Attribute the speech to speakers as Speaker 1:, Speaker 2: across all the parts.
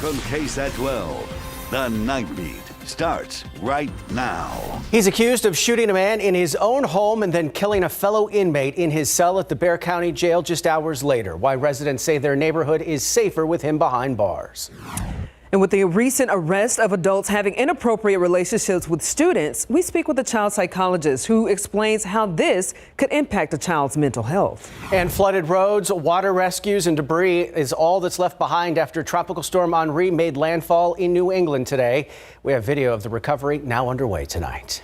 Speaker 1: from KSAT 12, the Nightbeat starts right now.
Speaker 2: He's accused of shooting a man in his own home and then killing a fellow inmate in his cell at the Bexar County Jail just hours later. Why residents say their neighborhood is safer with him behind bars.
Speaker 3: And with the recent arrest of adults having inappropriate relationships with students, we speak with a child psychologist who explains how this could impact a child's mental health.
Speaker 2: And flooded roads, water rescues, and debris is all that's left behind after Tropical Storm Henri made landfall in New England today. We have video of the recovery now underway tonight.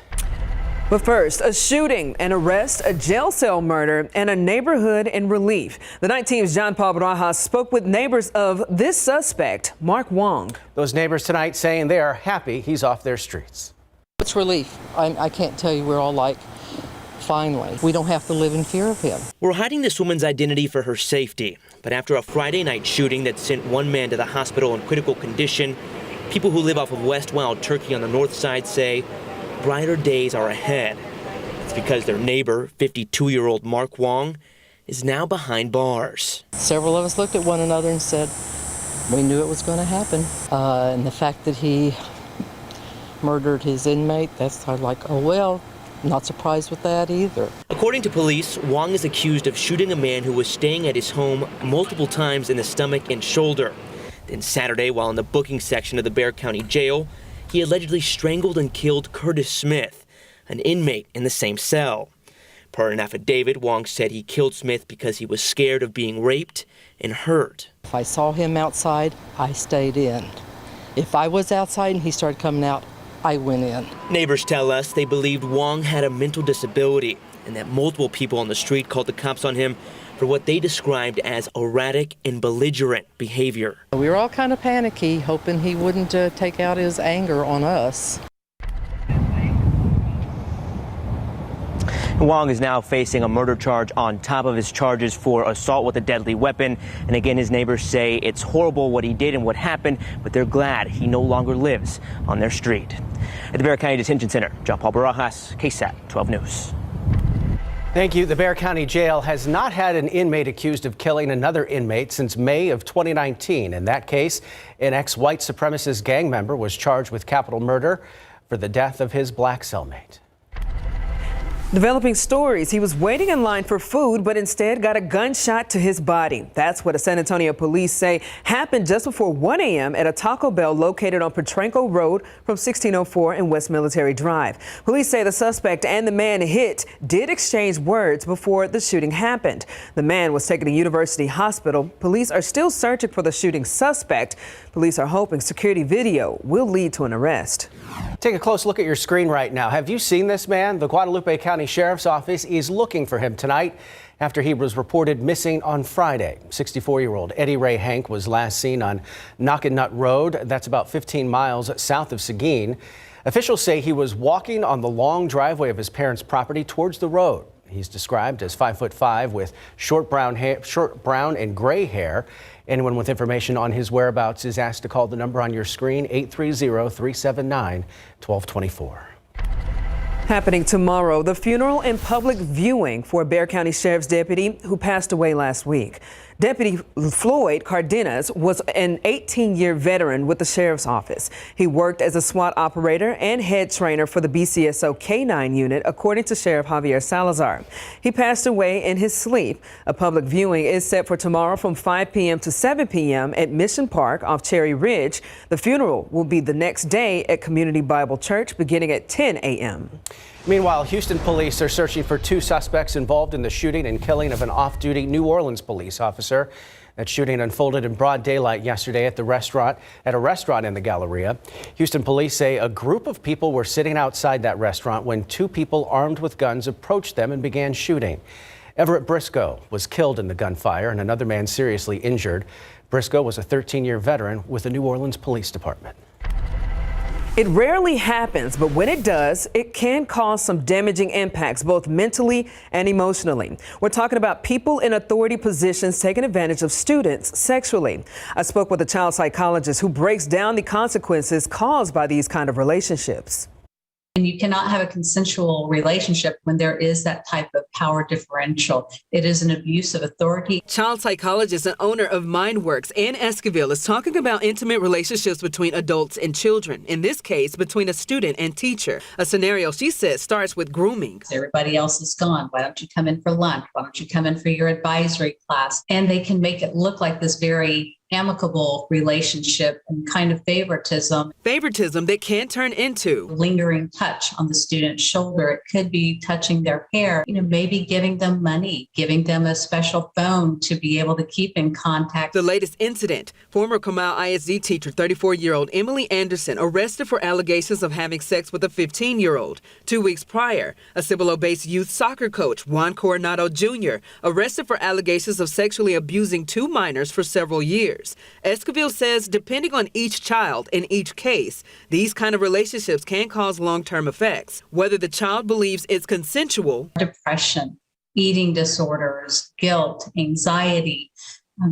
Speaker 3: But first, a shooting, an arrest, a jail cell murder, and a neighborhood in relief. The night team's John Paul Barajas spoke with neighbors of this suspect, Mark Wong.
Speaker 2: Those neighbors tonight saying they are happy he's off their streets.
Speaker 4: It's relief. I can't tell you, we're all like, finally, we don't have to live in fear of him.
Speaker 5: We're hiding this woman's identity for her safety. But after a Friday night shooting that sent one man to the hospital in critical condition, people who live off of West Wild Turkey on the north side say brighter days are ahead. It's because their neighbor, 52-year-old Mark Wong, is now behind bars.
Speaker 4: Several of us looked at one another and said, we knew it was going to happen. And the fact that he murdered his inmate, that's like, oh well, not surprised with that either.
Speaker 5: According to police, Wong is accused of shooting a man who was staying at his home multiple times in the stomach and shoulder. Then Saturday, while in the booking section of the Bexar County Jail, he allegedly strangled and killed Curtis Smith, an inmate in the same cell. Per an affidavit, Wong said he killed Smith because he was scared of being raped and hurt.
Speaker 4: If I saw him outside, I stayed in. If I was outside and he started coming out, I went in.
Speaker 5: Neighbors tell us they believed Wong had a mental disability and that multiple people on the street called the cops on him for what they described as erratic and belligerent behavior.
Speaker 4: We were all kind of panicky, hoping he wouldn't take out his anger on us.
Speaker 5: Wong is now facing a murder charge on top of his charges for assault with a deadly weapon. And again, his neighbors say it's horrible what he did and what happened, but they're glad he no longer lives on their street. At the Bexar County Detention Center, John Paul Barajas, KSAT 12 News.
Speaker 2: Thank you. The Bexar County Jail has not had an inmate accused of killing another inmate since May of 2019. In that case, an ex-white supremacist gang member was charged with capital murder for the death of his black cellmate.
Speaker 3: Developing stories. He was waiting in line for food, but instead got a gunshot to his body. That's what San Antonio police say happened just before 1 a.m. at a Taco Bell located on Petrenko Road from 1604 and West Military Drive. Police say the suspect and the man hit did exchange words before the shooting happened. The man was taken to University Hospital. Police are still searching for the shooting suspect. Police are hoping security video will lead to an arrest.
Speaker 2: Take a close look at your screen right now. Have you seen this man? The Guadalupe County Sheriff's Office is looking for him tonight after he was reported missing on Friday. 64-year-old Eddie Ray Hank was last seen on Knockinut Road. That's about 15 miles south of Seguin. Officials say he was walking on the long driveway of his parents' property towards the road. He's described as 5'5" with short brown and gray hair. Anyone with information on his whereabouts is asked to call the number on your screen, 830-379-1224.
Speaker 3: Happening tomorrow, the funeral and public viewing for a Bexar County Sheriff's deputy who passed away last week. Deputy Floyd Cardenas was an 18-year veteran with the Sheriff's Office. He worked as a SWAT operator and head trainer for the BCSO K-9 unit, according to Sheriff Javier Salazar. He passed away in his sleep. A public viewing is set for tomorrow from 5 p.m. to 7 p.m. at Mission Park off Cherry Ridge. The funeral will be the next day at Community Bible Church beginning at 10 a.m.
Speaker 2: Meanwhile, Houston police are searching for 2 suspects involved in the shooting and killing of an off-duty New Orleans police officer. That shooting unfolded in broad daylight yesterday at a restaurant in the Galleria. Houston police say a group of people were sitting outside that restaurant when 2 people armed with guns approached them and began shooting. Everett Briscoe was killed in the gunfire and another man seriously injured. Briscoe was a 13-year veteran with the New Orleans Police Department.
Speaker 3: It rarely happens, but when it does, it can cause some damaging impacts, both mentally and emotionally. We're talking about people in authority positions taking advantage of students sexually. I spoke with a child psychologist who breaks down the consequences caused by these kind of relationships.
Speaker 6: And you cannot have a consensual relationship when there is that type of power differential. It is an abuse of authority.
Speaker 3: Child psychologist and owner of MindWorks, Ann Esquivel, is talking about intimate relationships between adults and children, in this case, between a student and teacher. A scenario she says starts with grooming.
Speaker 6: Everybody else is gone. Why don't you come in for lunch? Why don't you come in for your advisory class? And they can make it look like this very amicable relationship and kind of favoritism.
Speaker 3: Favoritism that can turn into
Speaker 6: lingering touch on the student's shoulder. It could be touching their hair, maybe giving them money, giving them a special phone to be able to keep in contact.
Speaker 3: The latest incident, former Comal ISD teacher 34-year-old Emily Anderson arrested for allegations of having sex with a 15-year-old. 2 weeks prior, a Cibolo-based youth soccer coach, Juan Coronado Jr., arrested for allegations of sexually abusing 2 minors for several years. Esquivel says depending on each child in each case, these kind of relationships can cause long-term effects, whether the child believes it's consensual.
Speaker 6: Depression, eating disorders, guilt, anxiety,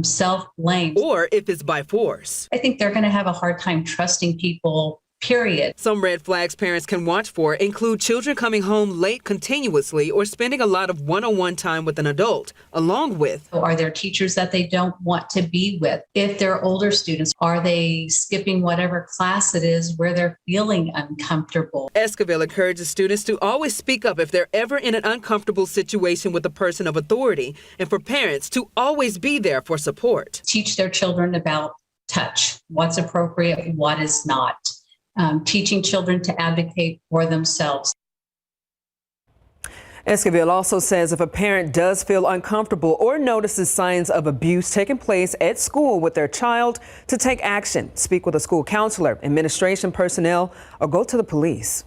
Speaker 6: self-blame.
Speaker 3: Or if it's by force.
Speaker 6: I think they're going to have a hard time trusting people, period.
Speaker 3: Some red flags parents can watch for include children coming home late continuously or spending a lot of one-on-one time with an adult, along with,
Speaker 6: are there teachers that they don't want to be with? If they're older students, are they skipping whatever class it is where they're feeling uncomfortable?
Speaker 3: Esquivel encourages students to always speak up if they're ever in an uncomfortable situation with a person of authority, and for parents to always be there for support.
Speaker 6: Teach their children about touch, what's appropriate, what is not. Teaching children to advocate for themselves.
Speaker 3: Esquivel also says if a parent does feel uncomfortable or notices signs of abuse taking place at school with their child, to take action, speak with a school counselor, administration personnel, or go to the police.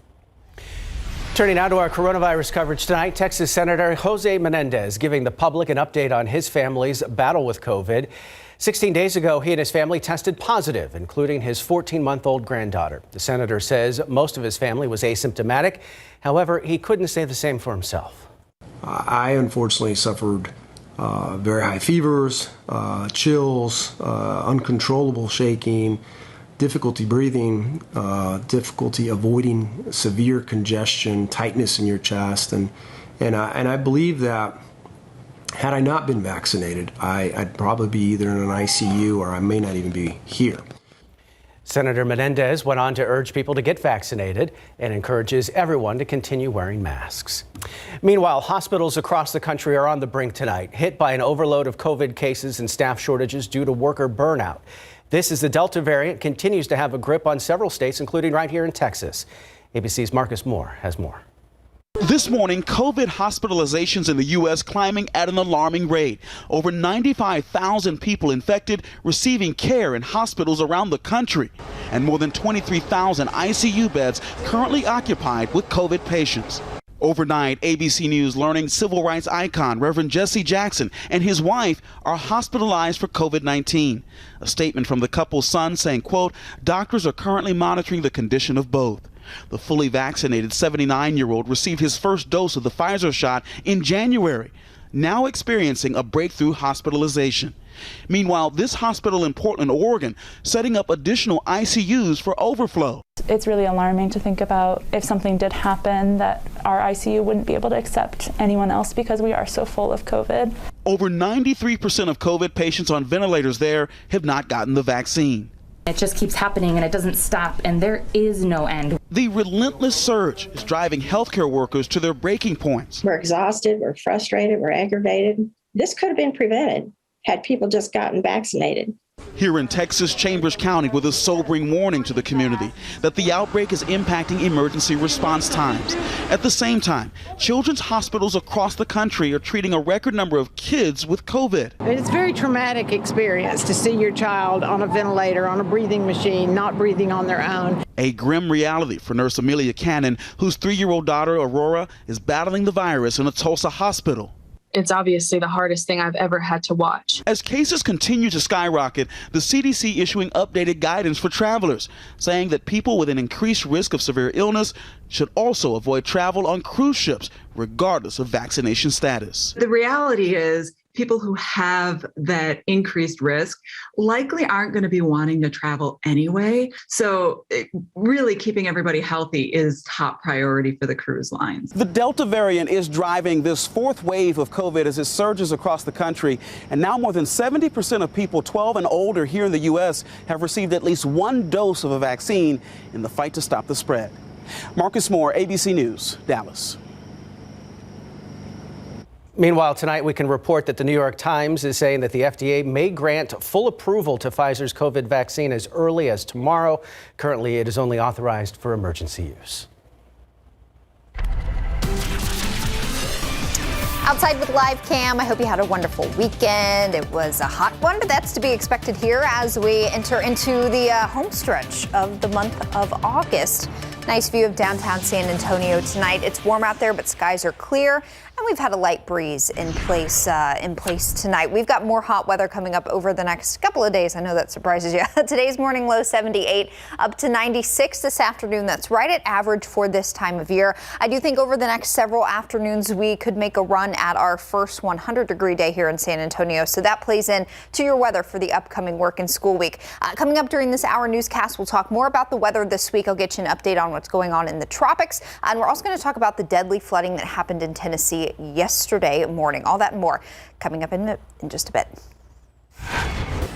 Speaker 2: Turning now to our coronavirus coverage tonight, Texas Senator Jose Menendez giving the public an update on his family's battle with COVID. 16 days ago, he and his family tested positive, including his 14-month-old granddaughter. The senator says most of his family was asymptomatic. However, he couldn't say the same for himself.
Speaker 7: I unfortunately suffered very high fevers, chills, uncontrollable shaking, difficulty breathing, difficulty avoiding severe congestion, tightness in your chest, and I believe that had I not been vaccinated, I'd probably be either in an ICU or I may not even be here.
Speaker 2: Senator Menendez went on to urge people to get vaccinated and encourages everyone to continue wearing masks. Meanwhile, hospitals across the country are on the brink tonight, hit by an overload of COVID cases and staff shortages due to worker burnout. This as the Delta variant continues to have a grip on several states, including right here in Texas. ABC's Marcus Moore has more.
Speaker 8: This morning, COVID hospitalizations in the U.S. climbing at an alarming rate. Over 95,000 people infected receiving care in hospitals around the country, and more than 23,000 ICU beds currently occupied with COVID patients. Overnight, ABC News learning civil rights icon Reverend Jesse Jackson and his wife are hospitalized for COVID-19. A statement from the couple's son saying, quote, "Doctors are currently monitoring the condition of both." The fully vaccinated 79-year-old received his first dose of the Pfizer shot in January, now experiencing a breakthrough hospitalization. Meanwhile, this hospital in Portland, Oregon, setting up additional ICUs for overflow.
Speaker 9: It's really alarming to think about if something did happen that our ICU wouldn't be able to accept anyone else because we are so full of COVID.
Speaker 8: Over 93% of COVID patients on ventilators there have not gotten the vaccine.
Speaker 10: It just keeps happening and it doesn't stop, and there is no end.
Speaker 8: The relentless surge is driving healthcare workers to their breaking points.
Speaker 11: We're exhausted, we're frustrated, we're aggravated. This could have been prevented had people just gotten vaccinated.
Speaker 8: Here in Texas, Chambers County with a sobering warning to the community that the outbreak is impacting emergency response times. At the same time, children's hospitals across the country are treating a record number of kids with COVID.
Speaker 12: It's a very traumatic experience to see your child on a ventilator, on a breathing machine, not breathing on their own.
Speaker 8: A grim reality for nurse Amelia Cannon, whose 3-year-old daughter Aurora is battling the virus in a Tulsa hospital.
Speaker 13: It's obviously the hardest thing I've ever had to watch.
Speaker 8: As cases continue to skyrocket, the CDC issuing updated guidance for travelers, saying that people with an increased risk of severe illness should also avoid travel on cruise ships, regardless of vaccination status.
Speaker 14: The reality is people who have that increased risk likely aren't going to be wanting to travel anyway. So really keeping everybody healthy is top priority for the cruise lines.
Speaker 8: The Delta variant is driving this fourth wave of COVID as it surges across the country. And now more than 70% of people 12 and older here in the U.S. have received at least one dose of a vaccine in the fight to stop the spread. Marcus Moore, ABC News, Dallas.
Speaker 2: Meanwhile, tonight we can report that the New York Times is saying that the FDA may grant full approval to Pfizer's COVID vaccine as early as tomorrow. Currently, it is only authorized for emergency use.
Speaker 15: Outside with Live Cam, I hope you had a wonderful weekend. It was a hot one, but that's to be expected here as we enter into the home stretch of the month of August. Nice view of downtown San Antonio tonight. It's warm out there, but skies are clear, and we've had a light breeze in place tonight. We've got more hot weather coming up over the next couple of days. I know that surprises you. Today's morning low 78, up to 96 this afternoon. That's right at average for this time of year. I do think over the next several afternoons we could make a run at our first 100-degree day here in San Antonio. So that plays in to your weather for the upcoming work and school week. Coming up during this hour newscast, we'll talk more about the weather this week. I'll get you an update on what's going on in the tropics. And we're also going to talk about the deadly flooding that happened in Tennessee yesterday morning. All that and more coming up in just a bit.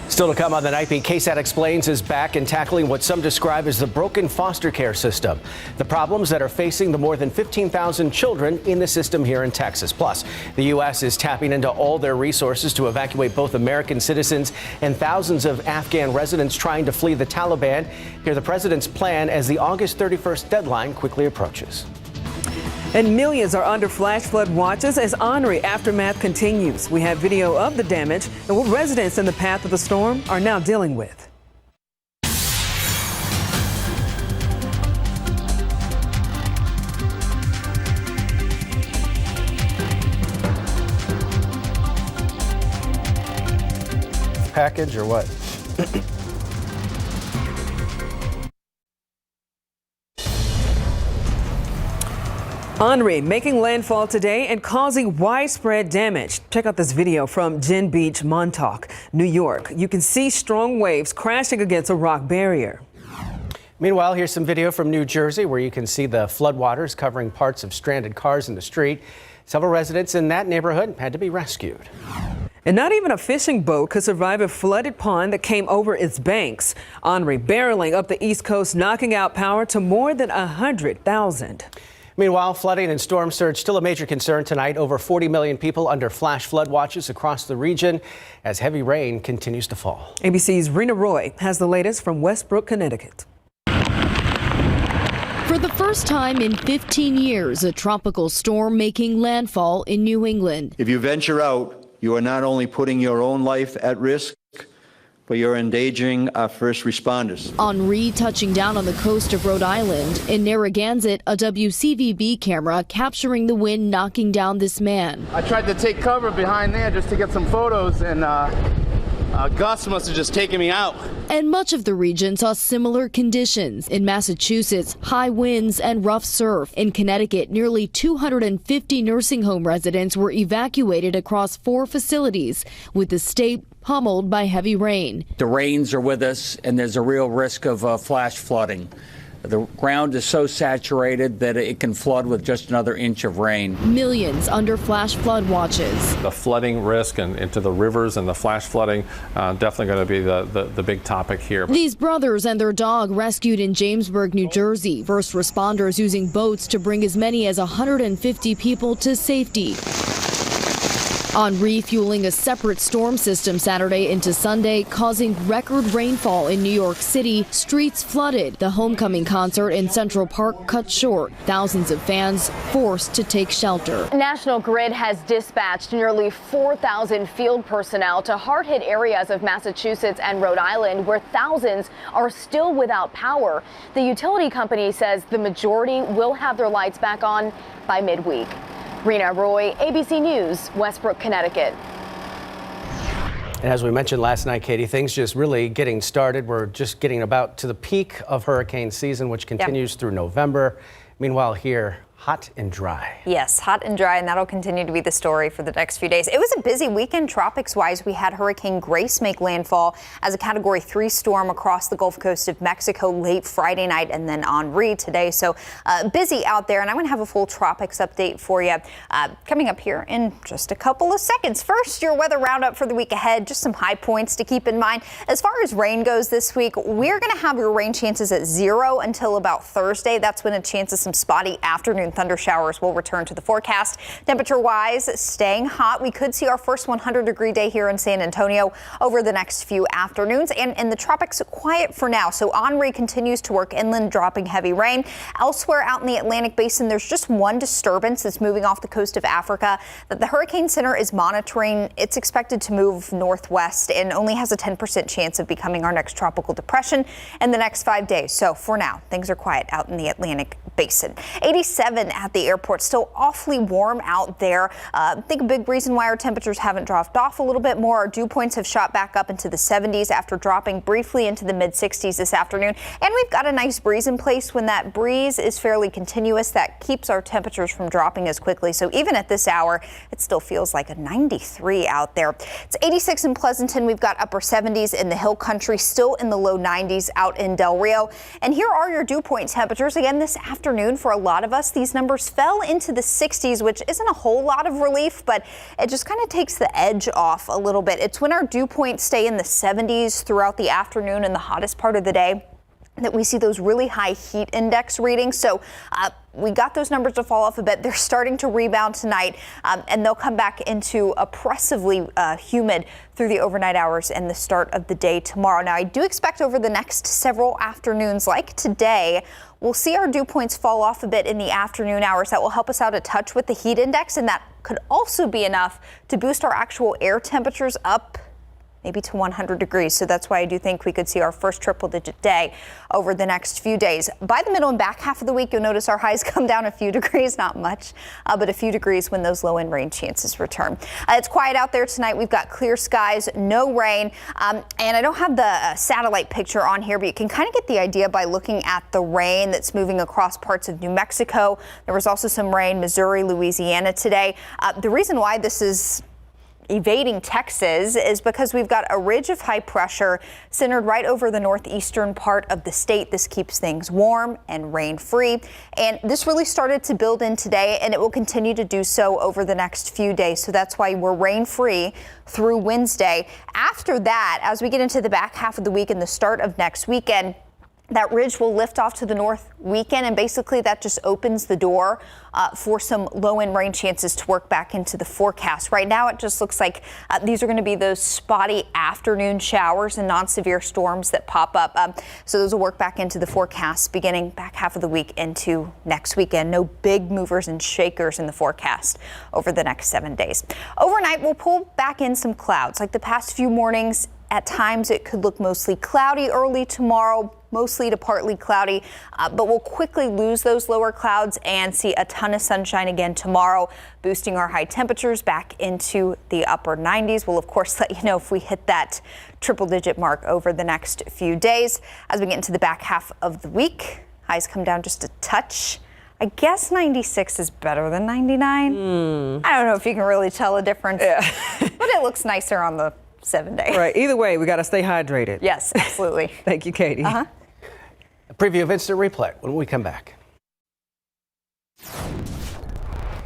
Speaker 2: Still to come on the Nightbeat, KSAT Explains is back and tackling what some describe as the broken foster care system. The problems that are facing the more than 15,000 children in the system here in Texas. Plus, the U.S. is tapping into all their resources to evacuate both American citizens and thousands of Afghan residents trying to flee the Taliban. Hear the president's plan as the August 31st deadline quickly approaches.
Speaker 3: And millions are under flash flood watches as Henri aftermath continues. We have video of the damage and what residents in the path of the storm are now dealing with.
Speaker 2: Package or what?
Speaker 3: Henri making landfall today and causing widespread damage. Check out this video from Gin Beach, Montauk, New York. You can see strong waves crashing against a rock barrier.
Speaker 2: Meanwhile, here's some video from New Jersey where you can see the floodwaters covering parts of stranded cars in the street. Several residents in that neighborhood had to be rescued.
Speaker 3: And not even a fishing boat could survive a flooded pond that came over its banks. Henri barreling up the East Coast, knocking out power to more than 100,000.
Speaker 2: Meanwhile, flooding and storm surge still a major concern tonight. Over 40 million people under flash flood watches across the region as heavy rain continues to fall.
Speaker 3: ABC's Rena Roy has the latest from Westbrook, Connecticut.
Speaker 16: For the first time in 15 years, a tropical storm making landfall in New England.
Speaker 17: If you venture out, you are not only putting your own life at risk, but you're endangering our first responders.
Speaker 16: Henri touching down on the coast of Rhode Island. In Narragansett, a WCVB camera capturing the wind knocking down this man.
Speaker 18: I tried to take cover behind there just to get some photos, and Gus must have just taken me out.
Speaker 16: And much of the region saw similar conditions. In Massachusetts, high winds and rough surf. In Connecticut, nearly 250 nursing home residents were evacuated across 4 facilities, with the state pummeled by heavy rain.
Speaker 19: The rains are with us, and there's a real risk of flash flooding. The ground is so saturated that it can flood with just another inch of rain.
Speaker 16: Millions under flash flood watches.
Speaker 20: The flooding risk and into the rivers and the flash flooding definitely going to be the big topic here.
Speaker 16: These brothers and their dog rescued in Jamesburg, New Jersey. First responders using boats to bring as many as 150 people to safety. Henri fueling a separate storm system Saturday into Sunday, causing record rainfall in New York City. Streets flooded. The homecoming concert in Central Park cut short. Thousands of fans forced to take shelter.
Speaker 21: National Grid has dispatched nearly 4,000 field personnel to hard-hit areas of Massachusetts and Rhode Island, where thousands are still without power. The utility company says the majority will have their lights back on by midweek. Rena Roy, ABC News, Westbrook, Connecticut.
Speaker 2: And as we mentioned last night, Katie, things just really getting started. We're just getting about to the peak of hurricane season, which continues through November. Meanwhile, here, hot and dry.
Speaker 15: Yes, hot and dry, and that'll continue to be the story for the next few days. It was a busy weekend tropics-wise. We had Hurricane Grace make landfall as a Category 3 storm across the Gulf Coast of Mexico late Friday night, and then Henri today. So busy out there, and I'm going to have a full tropics update for you coming up here in just a couple of seconds. First, your weather roundup for the week ahead. Just some high points to keep in mind. As far as rain goes this week, we're going to have your rain chances at 0 until about Thursday. That's when a chance of some spotty afternoon thunder showers will return to the forecast. Temperature-wise, staying hot. We could see our first 100-degree day here in San Antonio over the next few afternoons. And in the tropics, quiet for now. So Henri continues to work inland, dropping heavy rain. Elsewhere out in the Atlantic basin, there's just one disturbance that's moving off the coast of Africa that the Hurricane Center is monitoring. It's expected to move northwest and only has a 10% chance of becoming our next tropical depression in the next 5 days. So for now, things are quiet out in the Atlantic basin. 87 at the airport, still awfully warm out there. I think a big reason why our temperatures haven't dropped off a little bit more. Our dew points have shot back up into the 70s after dropping briefly into the mid 60s this afternoon. And we've got a nice breeze in place. When that breeze is fairly continuous, that keeps our temperatures from dropping as quickly. So even at this hour, it still feels like a 93 out there. It's 86 in Pleasanton. We've got upper 70s in the Hill Country, still in the low 90s out in Del Rio. And here are your dew point temperatures again this afternoon. For a lot of us, these numbers fell into the 60s, which isn't a whole lot of relief, but it just kind of takes the edge off a little bit. It's when our dew points stay in the 70s throughout the afternoon and the hottest part of the day that we see those really high heat index readings. So we got those numbers to fall off a bit. They're starting to rebound tonight, and they'll come back into oppressively humid through the overnight hours and the start of the day tomorrow. Now, I do expect over the next several afternoons, like today, we'll see our dew points fall off a bit in the afternoon hours. That will help us out a touch with the heat index, and that could also be enough to boost our actual air temperatures up maybe to 100 degrees. So that's why I do think we could see our first triple-digit day over the next few days. By the middle and back half of the week, you'll notice our highs come down a few degrees, not much, but a few degrees when those low-end rain chances return. It's quiet out there tonight. We've got clear skies, no rain, and I don't have the satellite picture on here, but you can kind of get the idea by looking at the rain that's moving across parts of New Mexico. There was also some rain, Missouri, Louisiana today. The reason why this is evading Texas is because we've got a ridge of high pressure centered right over the northeastern part of the state. This keeps things warm and rain free. And this really started to build in today, and it will continue to do so over the next few days. So that's why we're rain free through Wednesday. After that, as we get into the back half of the week and the start of next weekend, that ridge will lift off to the north weekend, and basically that just opens the door for some low-end rain chances to work back into the forecast. Right now, it just looks like these are going to be those spotty afternoon showers and non-severe storms that pop up. So those will work back into the forecast beginning back half of the week into next weekend. No big movers and shakers in the forecast over the next 7 days. Overnight, we'll pull back in some clouds. Like the past few mornings, at times it could look mostly cloudy early tomorrow, mostly to partly cloudy, but we'll quickly lose those lower clouds and see a ton of sunshine again tomorrow, boosting our high temperatures back into the upper 90s. We'll, of course, let you know if we hit that triple-digit mark over the next few days. As we get into the back half of the week, highs come down just a touch. I guess 96 is better than 99. I don't know if you can really tell a difference, but it looks nicer on the 7 day.
Speaker 3: Right. Either way, we got to stay hydrated.
Speaker 15: Yes, absolutely.
Speaker 3: Thank you, Katie.
Speaker 2: A preview of Instant Replay when we come back.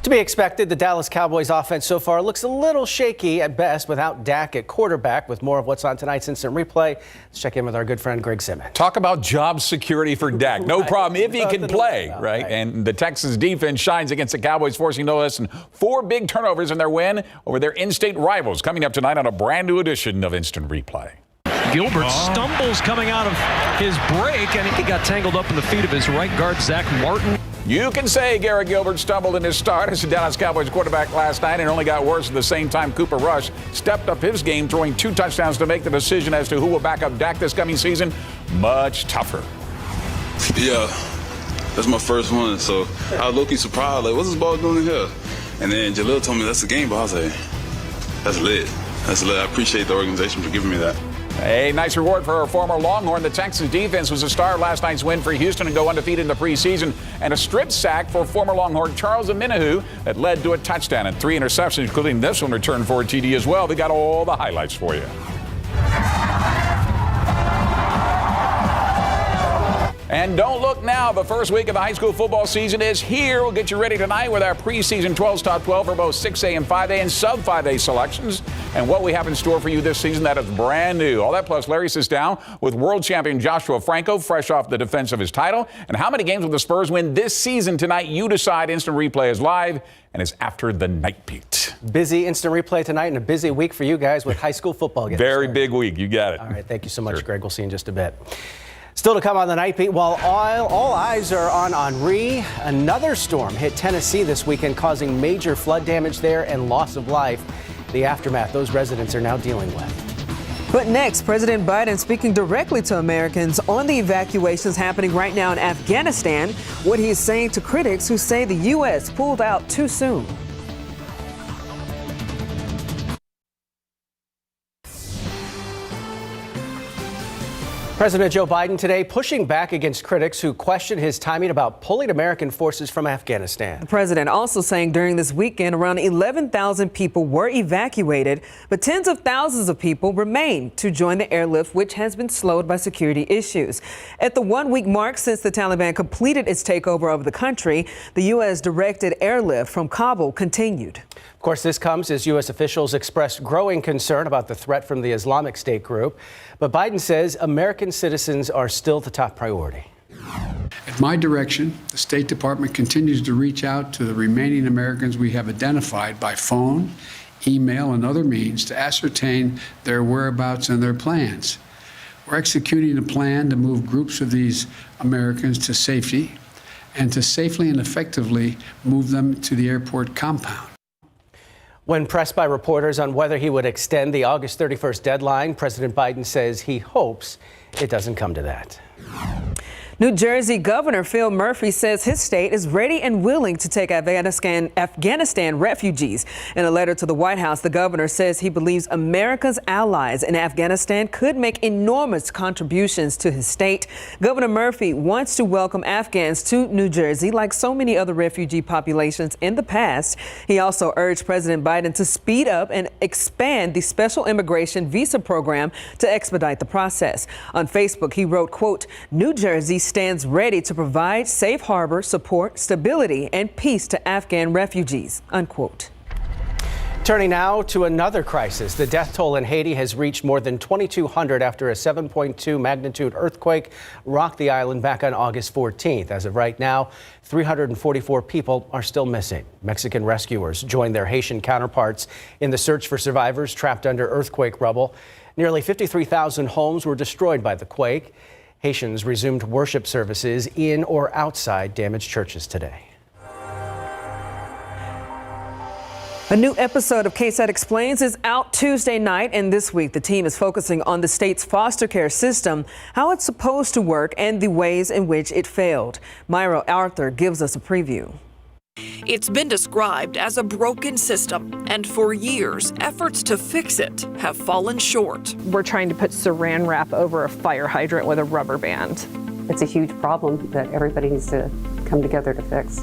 Speaker 2: To be expected, the Dallas Cowboys offense so far looks a little shaky at best without Dak at quarterback. With more of what's on tonight's Instant Replay, let's check in with our good friend Greg Simmons.
Speaker 1: Talk about job security for Dak. No problem if he can play, right? And the Texas defense shines against the Cowboys, forcing no less than 4 big turnovers in their win over their in-state rivals. Coming up tonight on a brand new edition of Instant Replay.
Speaker 22: Gilbert stumbles coming out of his break, and he got tangled up in the feet of his right guard, Zach Martin.
Speaker 1: You can say Garrett Gilbert stumbled in his start as the Dallas Cowboys quarterback last night and only got worse at the same time. Cooper Rush stepped up his game, throwing 2 touchdowns to make the decision as to who will back up Dak this coming season much tougher.
Speaker 23: Yeah, that's my first one, so I was low-key surprised, like, what's this ball doing in here? And then Jalil told me that's the game, but I was like, that's lit. That's lit. I appreciate the organization for giving me that.
Speaker 1: A nice reward for a former Longhorn. The Texas defense was a star of last night's win for Houston and go undefeated in the preseason. And a strip sack for former Longhorn Charles Omenihu that led to a touchdown and 3 interceptions, including this one returned for a TD as well. We got all the highlights for you. And don't look now. The first week of the high school football season is here. We'll get you ready tonight with our preseason 12's Top 12 for both 6A and 5A and sub 5A selections. And what we have in store for you this season that is brand new. All that plus Larry sits down with world champion Joshua Franco, fresh off the defense of his title. And how many games will the Spurs win this season tonight? You decide. Instant Replay is live and is after the Nightbeat.
Speaker 2: Busy Instant Replay tonight and a busy week for you guys with high school football games.
Speaker 1: Very big week. You got it.
Speaker 2: All right. Thank you so much, Greg. We'll see you in just a bit. Still to come on the Nightbeat, while all eyes are on Henri, another storm hit Tennessee this weekend, causing major flood damage there and loss of life. The aftermath those residents are now dealing with.
Speaker 3: But next, President Biden speaking directly to Americans on the evacuations happening right now in Afghanistan, what he is saying to critics who say the U.S. pulled out too soon.
Speaker 2: President Joe Biden today pushing back against critics who question his timing about pulling American forces from Afghanistan.
Speaker 3: The president also saying during this weekend around 11,000 people were evacuated, but tens of thousands of people remain to join the airlift, which has been slowed by security issues. At the 1-week mark since the Taliban completed its takeover of the country, the U.S. directed airlift from Kabul continued.
Speaker 2: Of course, this comes as U.S. officials expressed growing concern about the threat from the Islamic State group. But Biden says American citizens are still the top priority.
Speaker 4: At my direction, the State Department continues to reach out to the remaining Americans we have identified by phone, email, and other means to ascertain their whereabouts and their plans. We're executing a plan to move groups of these Americans to safety and to safely and effectively move them to the airport compound.
Speaker 2: When pressed by reporters on whether he would extend the August 31st deadline, President Biden says he hopes it doesn't come to that.
Speaker 3: New Jersey Governor Phil Murphy says his state is ready and willing to take Afghanistan refugees. In a letter to the White House, the governor says he believes America's allies in Afghanistan could make enormous contributions to his state. Governor Murphy wants to welcome Afghans to New Jersey like so many other refugee populations in the past. He also urged President Biden to speed up and expand the special immigration visa program to expedite the process. On Facebook, he wrote, quote, "New Jersey stands ready to provide safe harbor, support, stability, and peace to Afghan refugees," unquote.
Speaker 2: Turning now to another crisis. The death toll in Haiti has reached more than 2,200 after a 7.2 magnitude earthquake rocked the island back on August 14th. As of right now, 344 people are still missing. Mexican rescuers joined their Haitian counterparts in the search for survivors trapped under earthquake rubble. Nearly 53,000 homes were destroyed by the quake. Haitians resumed worship services in or outside damaged churches today.
Speaker 3: A new episode of KSAT Explains is out Tuesday night, and this week the team is focusing on the state's foster care system, how it's supposed to work, and the ways in which it failed. Myra Arthur gives us a preview.
Speaker 5: It's been described as a broken system, and for years, efforts to fix it have fallen short.
Speaker 6: We're trying to put saran wrap over a fire hydrant with a rubber band.
Speaker 24: It's a huge problem that everybody needs to come together to fix.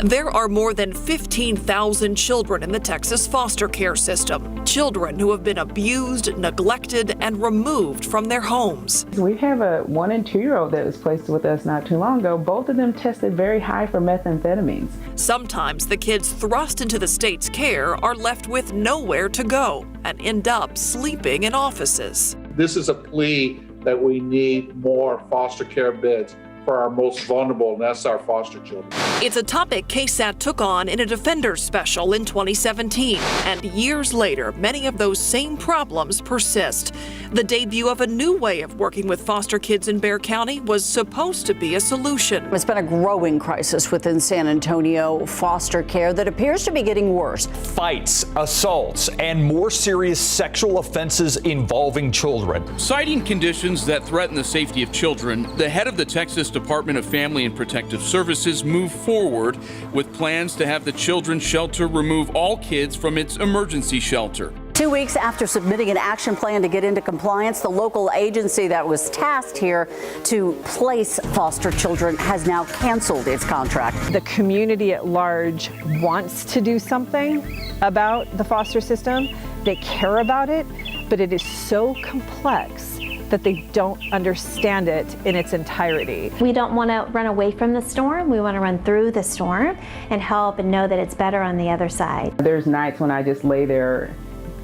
Speaker 5: There are more than 15,000 children in the Texas foster care system, children who have been abused, neglected, and removed from their homes.
Speaker 25: We have a 1- and 2-year-old that was placed with us not too long ago. Both of them tested very high for methamphetamines.
Speaker 5: Sometimes the kids thrust into the state's care are left with nowhere to go and end up sleeping in offices.
Speaker 26: This is a plea that we need more foster care beds for our most vulnerable, and that's our foster children.
Speaker 5: It's a topic KSAT took on in a Defenders special in 2017, and years later, many of those same problems persist. The debut of a new way of working with foster kids in Bexar County was supposed to be a solution.
Speaker 27: It's been a growing crisis within San Antonio foster care that appears to be getting worse.
Speaker 28: Fights, assaults, and more serious sexual offenses involving children.
Speaker 29: Citing conditions that threaten the safety of children, the head of the Texas Department of Family and Protective Services moved forward with plans to have the children's shelter remove all kids from its emergency shelter.
Speaker 27: 2 weeks after submitting an action plan to get into compliance, the local agency that was tasked here to place foster children has now canceled its contract.
Speaker 6: The community at large wants to do something about the foster system. They care about it, but it is so complex that they don't understand it in its entirety.
Speaker 7: We don't want to run away from the storm. We want to run through the storm and help and know that it's better on the other side.
Speaker 25: There's nights when I just lay there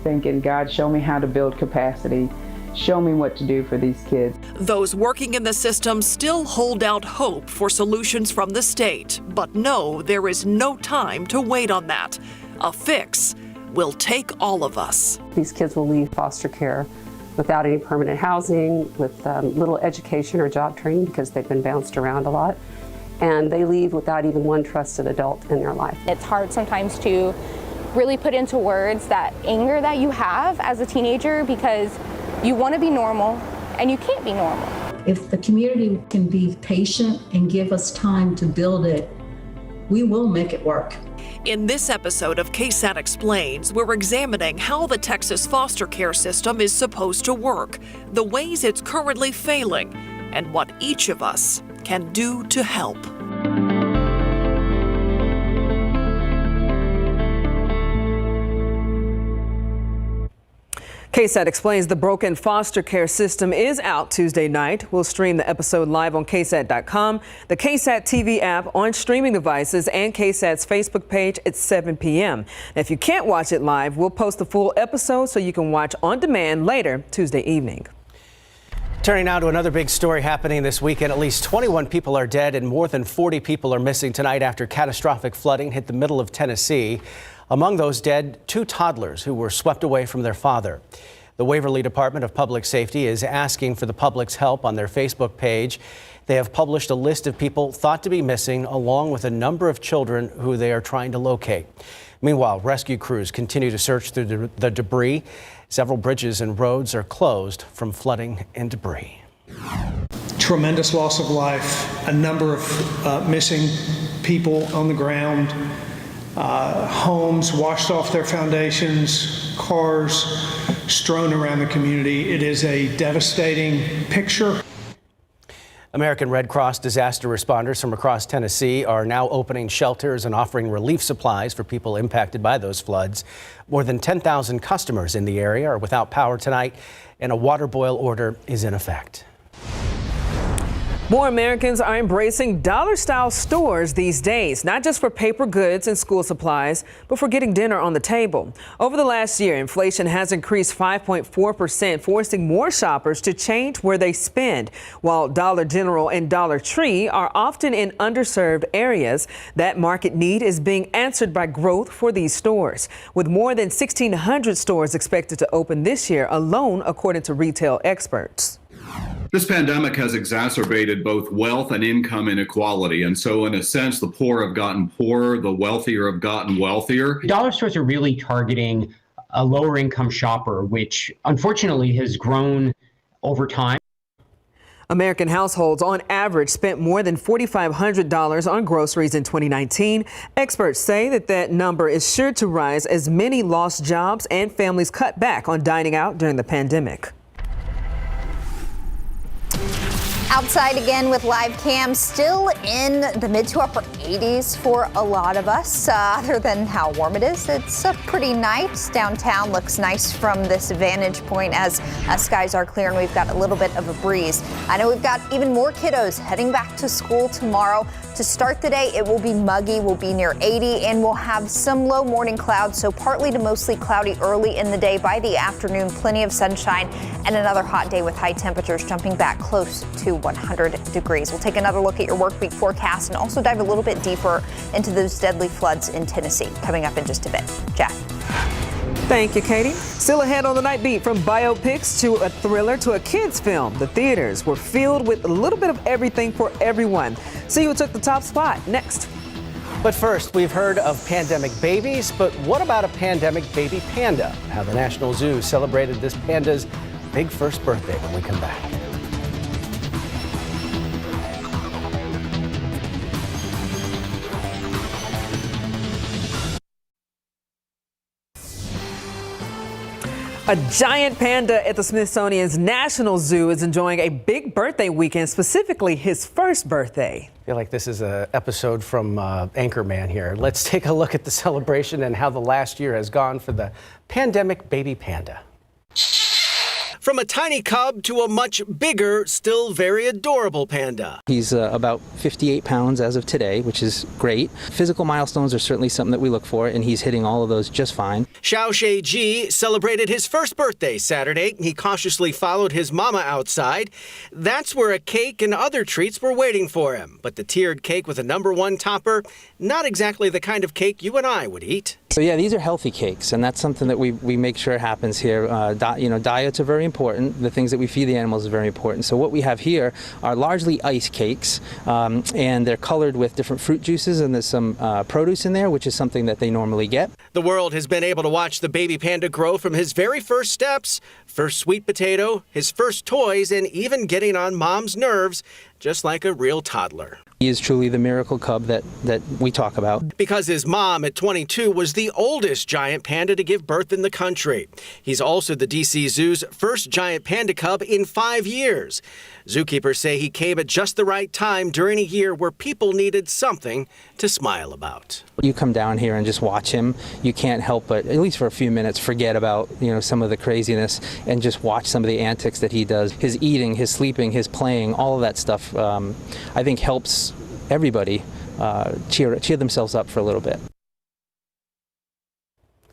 Speaker 25: thinking, God, show me how to build capacity. Show me what to do for these kids.
Speaker 5: Those working in the system still hold out hope for solutions from the state, but know there is no time to wait on that. A fix will take all of us.
Speaker 24: These kids will leave foster care without any permanent housing, with little education or job training because they've been bounced around a lot. And they leave without even one trusted adult in their life.
Speaker 8: It's hard sometimes to really put into words that anger that you have as a teenager because you want to be normal and you can't be normal.
Speaker 9: If the community can be patient and give us time to build it, we will make it work.
Speaker 5: In this episode of KSAT Explains, we're examining how the Texas foster care system is supposed to work, the ways it's currently failing, and what each of us can do to help.
Speaker 3: KSAT Explains. The broken foster care system is out Tuesday night. We'll stream the episode live on KSAT.com, the KSAT TV app, on streaming devices, and KSAT's Facebook page at 7 p.m. Now, if you can't watch it live, we'll post the full episode so you can watch on demand later Tuesday evening.
Speaker 2: Turning now to another big story happening this weekend. At least 21 people are dead and more than 40 people are missing tonight after catastrophic flooding hit the middle of Tennessee. Among those dead, 2 toddlers who were swept away from their father. The Waverly Department of Public Safety is asking for the public's help on their Facebook page. They have published a list of people thought to be missing, along with a number of children who they are trying to locate. Meanwhile, rescue crews continue to search through the debris. Several bridges and roads are closed from flooding and debris.
Speaker 10: Tremendous loss of life, a number of missing people on the ground. Homes washed off their foundations, cars strewn around the community. It is a devastating picture.
Speaker 2: American Red Cross disaster responders from across Tennessee are now opening shelters and offering relief supplies for people impacted by those floods. More than 10,000 customers in the area are without power tonight, and a water boil order is in effect.
Speaker 3: More Americans are embracing dollar-style stores these days, not just for paper goods and school supplies, but for getting dinner on the table. Over the last year, inflation has increased 5.4%, forcing more shoppers to change where they spend. While Dollar General and Dollar Tree are often in underserved areas, that market need is being answered by growth for these stores, with more than 1,600 stores expected to open this year alone, according to retail experts.
Speaker 11: This pandemic has exacerbated both wealth and income inequality. And so in a sense, the poor have gotten poorer, the wealthier have gotten wealthier.
Speaker 12: Dollar stores are really targeting a lower income shopper, which unfortunately has grown over time.
Speaker 3: American households on average spent more than $4,500 on groceries in 2019. Experts say that number is sure to rise as many lost jobs and families cut back on dining out during the pandemic.
Speaker 15: Outside again with live cam, still in the mid to upper 80s for a lot of us. Other than how warm it is, it's pretty nice. Downtown looks nice from this vantage point as skies are clear and we've got a little bit of a breeze. I know we've got even more kiddos heading back to school tomorrow. To start the day, it will be muggy, we'll be near 80, and we'll have some low morning clouds, so partly to mostly cloudy early in the day. By the afternoon, plenty of sunshine and another hot day with high temperatures jumping back close to 100 degrees. We'll take another look at your work week forecast and also dive a little bit deeper into those deadly floods in Tennessee coming up in just a bit. Jack.
Speaker 3: Thank you, Katie. Still ahead on the Nightbeat, from biopics to a thriller to a kids film. The theaters were filled with a little bit of everything for everyone. See who took the top spot next.
Speaker 2: But first, we've heard of pandemic babies, but what about a pandemic baby panda? How the National Zoo celebrated this panda's big first birthday when we come back.
Speaker 3: A giant panda at the Smithsonian's National Zoo is enjoying a big birthday weekend, specifically his first birthday.
Speaker 2: I feel like this is an episode from Anchorman here. Let's take a look at the celebration and how the last year has gone for the pandemic baby panda.
Speaker 13: From a tiny cub to a much bigger, still very adorable panda.
Speaker 14: He's about 58 pounds as of today, which is great. Physical milestones are certainly something that we look for, and he's hitting all of those just fine.
Speaker 13: Xiaoxie Ji celebrated his first birthday Saturday. He cautiously followed his mama outside. That's where a cake and other treats were waiting for him. But the tiered cake with a #1 topper, not exactly the kind of cake you and I would eat.
Speaker 14: So yeah, these are healthy cakes, and that's something that we make sure happens here. Diets are very important. The things that we feed the animals is very important. So what we have here are largely ice cakes, and they're colored with different fruit juices, and there's some produce in there, which is something that they normally get.
Speaker 13: The world has been able to watch the baby panda grow from his very first steps, first sweet potato, his first toys, and even getting on mom's nerves, just like a real toddler.
Speaker 14: He is truly the miracle cub that we talk about.
Speaker 13: Because his mom at 22 was the oldest giant panda to give birth in the country. He's also the DC Zoo's first giant panda cub in 5 years. Zookeepers say he came at just the right time during a year where people needed something to smile about.
Speaker 14: You come down here and just watch him, you can't help but, at least for a few minutes, forget about some of the craziness and just watch some of the antics that he does. His eating, his sleeping, his playing, all of that stuff, I think helps everybody cheer themselves up for a little bit.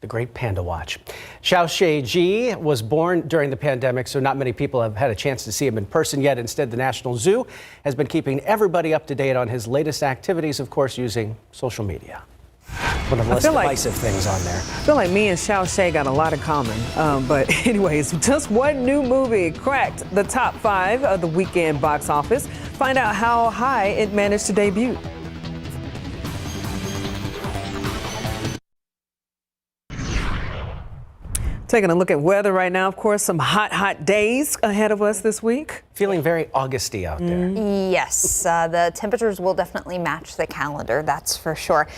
Speaker 2: The great panda watch. Xiaoxie Ji was born during the pandemic, so not many people have had a chance to see him in person yet. Instead, the National Zoo has been keeping everybody up to date on his latest activities, of course, using social media. One of the less divisive things on there.
Speaker 3: I feel like me and Xiaoxie got a lot in common. But anyways, just one new movie cracked the top 5 of the weekend box office. Find out how high it managed to debut. Taking a look at weather right now, of course, some hot days ahead of us this week.
Speaker 2: Feeling very Augusty out there.
Speaker 15: Yes, the temperatures will definitely match the calendar, that's for sure.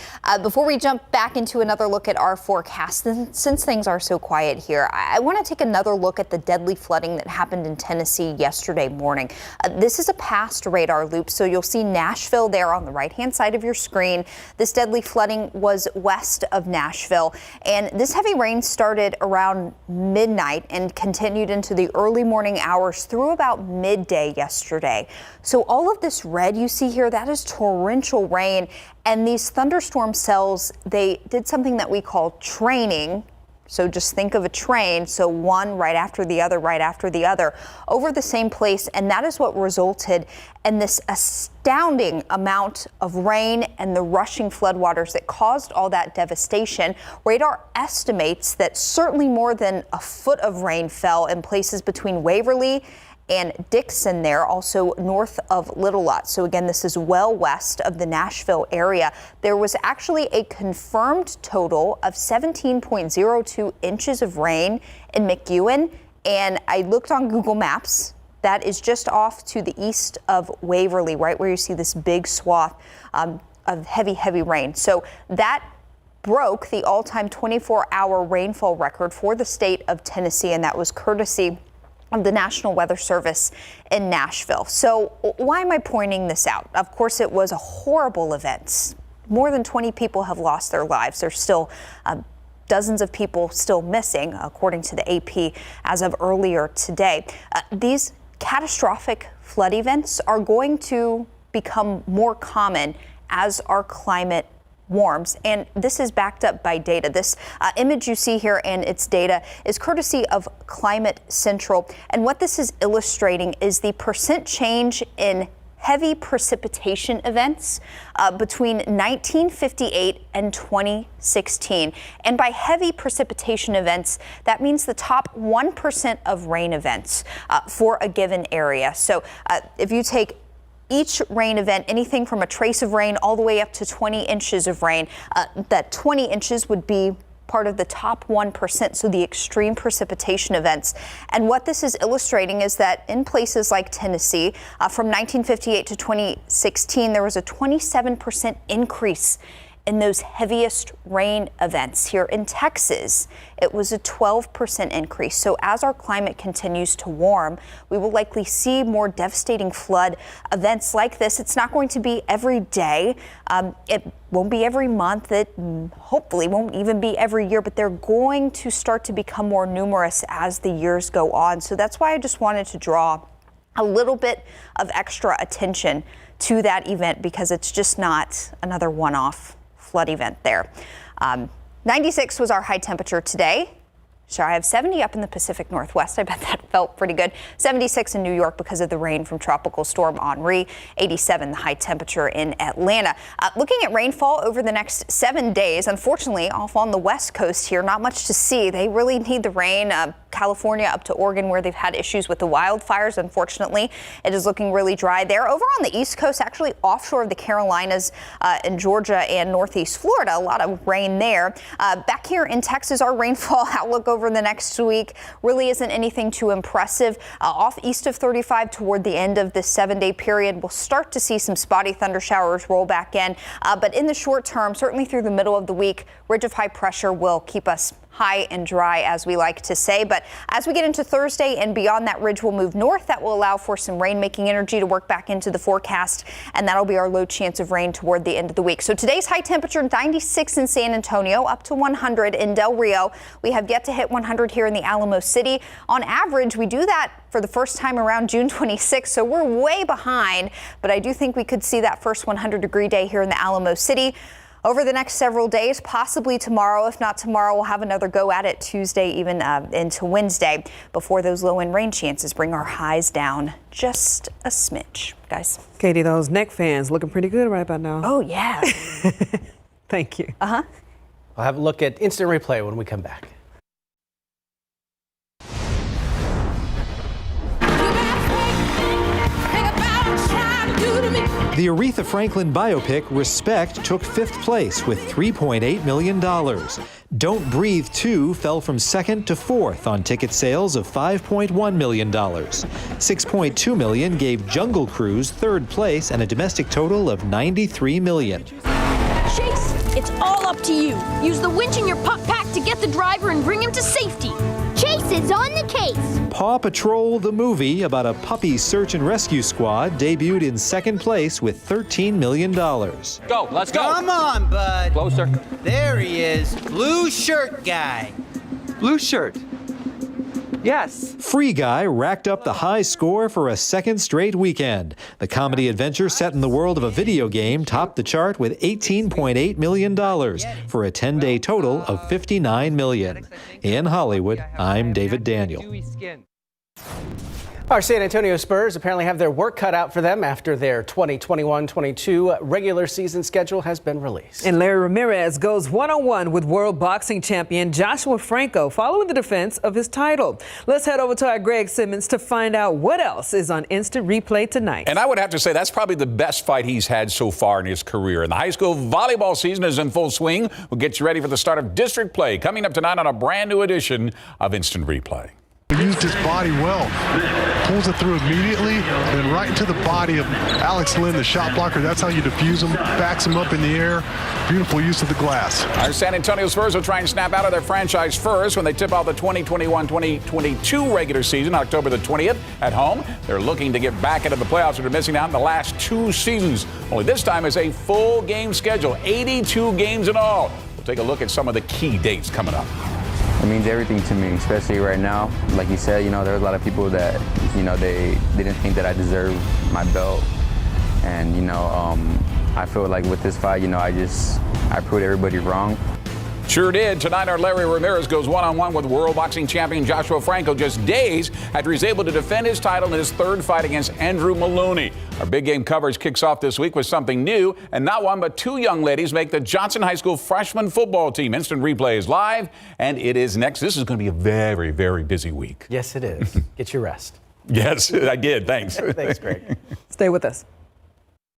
Speaker 15: Before we jump back into another look at our forecast, since things are so quiet here, I want to take another look at the deadly flooding that happened in Tennessee yesterday morning. This is a past radar loop, so you'll see Nashville there on the right-hand side of your screen. This deadly flooding was west of Nashville, and this heavy rain started around midnight and continued into the early morning hours through about midday yesterday. So all of this red you see here, that is torrential rain, and these thunderstorm cells, they did something that we call training. So just think of a train, so one right after the other, over the same place, and that is what resulted in this astounding amount of rain and the rushing floodwaters that caused all that devastation. Radar estimates that certainly more than a foot of rain fell in places between Waverly and Dixon there, also north of Little Lot. So again, this is well west of the Nashville area. There was actually a confirmed total of 17.02 inches of rain in McEwen, and I looked on Google Maps. That is just off to the east of Waverly, right where you see this big swath of heavy rain. So that broke the all-time 24-hour rainfall record for the state of Tennessee, and that was courtesy of the National Weather Service in Nashville. So why am I pointing this out? Of course, it was a horrible event. More than 20 people have lost their lives. There's still dozens of people still missing, according to the AP as of earlier today. These catastrophic flood events are going to become more common as our climate warms, and this is backed up by data. This image you see here and its data is courtesy of Climate Central, and what this is illustrating is the percent change in heavy precipitation events between 1958 and 2016. And by heavy precipitation events, that means the top 1% of rain events for a given area. So if you take each rain event, anything from a trace of rain all the way up to 20 inches of rain, that 20 inches would be part of the top 1%, so the extreme precipitation events. And what this is illustrating is that in places like Tennessee, from 1958 to 2016, there was a 27% increase in those heaviest rain events here in Texas. It was a 12% increase. So as our climate continues to warm, we will likely see more devastating flood events like this. It's not going to be every day. It won't be every month. It hopefully won't even be every year, but they're going to start to become more numerous as the years go on. So that's why I just wanted to draw a little bit of extra attention to that event, because it's just not another one-off flood event there. 96 was our high temperature today. So I have 70 up in the Pacific Northwest. I bet that felt pretty good. 76 in New York because of the rain from Tropical Storm Henri. 87 the high temperature in Atlanta. Looking at rainfall over the next 7 days, unfortunately, off on the West Coast here, not much to see. They really need the rain. California up to Oregon, where they've had issues with the wildfires. Unfortunately, it is looking really dry there. Over on the East Coast, actually offshore of the Carolinas in Georgia and Northeast Florida, a lot of rain there. Back here in Texas, our rainfall outlook over the next week really isn't anything too impressive. Off east of 35 toward the end of this 7-day period, we'll start to see some spotty thunder showers roll back in. But in the short term, certainly through the middle of the week, ridge of high pressure will keep us high and dry, as we like to say. But as we get into Thursday and beyond, that ridge will move north. That will allow for some rain-making energy to work back into the forecast, and that'll be our low chance of rain toward the end of the week. So today's high temperature, 96 in San Antonio, up to 100 in Del Rio. We have yet to hit 100 here in the Alamo City. On average, we do that for the first time around June 26th, so we're way behind. But I do think we could see that first 100-degree day here in the Alamo City over the next several days, possibly tomorrow. If not tomorrow, we'll have another go at it Tuesday, even into Wednesday, before those low-end rain chances bring our highs down just a smidge, guys.
Speaker 3: Katie, those neck fans looking pretty good right about now.
Speaker 15: Oh, yeah.
Speaker 3: Thank you.
Speaker 15: Uh-huh.
Speaker 2: We'll have a look at instant replay when we come back.
Speaker 1: The Aretha Franklin biopic Respect took 5th place with $3.8 million. Don't Breathe 2 fell from 2nd to 4th on ticket sales of $5.1 million. $6.2 million gave Jungle Cruise 3rd place and a domestic total of $93 million.
Speaker 16: Chase, it's all up to you. Use the winch in your pup pack to get the driver and bring him to safety. Chase is on the case.
Speaker 1: Paw Patrol the movie about a puppy search and rescue squad debuted in 2nd place with $13 million.
Speaker 17: Go, let's go.
Speaker 18: Come on, bud.
Speaker 17: Closer.
Speaker 18: There he is, blue shirt guy.
Speaker 17: Blue shirt. Yes.
Speaker 1: Free Guy racked up the high score for a 2nd straight weekend. The comedy adventure set in the world of a video game topped the chart with $18.8 million for a 10-day total of $59 million. In Hollywood, I'm David Daniel.
Speaker 2: Our San Antonio Spurs apparently have their work cut out for them after their 2021-22 regular season schedule has been released.
Speaker 3: And Larry Ramirez goes one-on-one with world boxing champion Joshua Franco following the defense of his title. Let's head over to our Greg Simmons to find out what else is on instant replay tonight.
Speaker 28: And I would have to say that's probably the best fight he's had so far in his career. And the high school volleyball season is in full swing. We'll get you ready for the start of district play coming up tonight on a brand new edition of Instant Replay.
Speaker 19: He used his body well, pulls it through immediately, then right into the body of Alex Lynn, the shot blocker. That's how you defuse him, backs him up in the air. Beautiful use of the glass.
Speaker 28: Our San Antonio Spurs will try and snap out of their franchise first when they tip off the 2021-2022 regular season, October the 20th at home. They're looking to get back into the playoffs after missing out in the last 2 seasons. Only this time is a full game schedule, 82 games in all. We'll take a look at some of the key dates coming up.
Speaker 20: It means everything to me, especially right now. Like you said, there are a lot of people that, they didn't think that I deserved my belt. And, I feel like with this fight, I proved everybody wrong.
Speaker 28: Sure did. Tonight, our Larry Ramirez goes one-on-one with world boxing champion Joshua Franco just days after he's able to defend his title in his 3rd fight against Andrew Maloney. Our big game coverage kicks off this week with something new, and not one but 2 young ladies make the Johnson High School freshman football team. Instant Replay is live, and it is next. This is going to be a very, very busy week.
Speaker 2: Yes, it is. Get your rest.
Speaker 28: Yes, I did. Thanks.
Speaker 2: Thanks, Greg.
Speaker 3: Stay with us.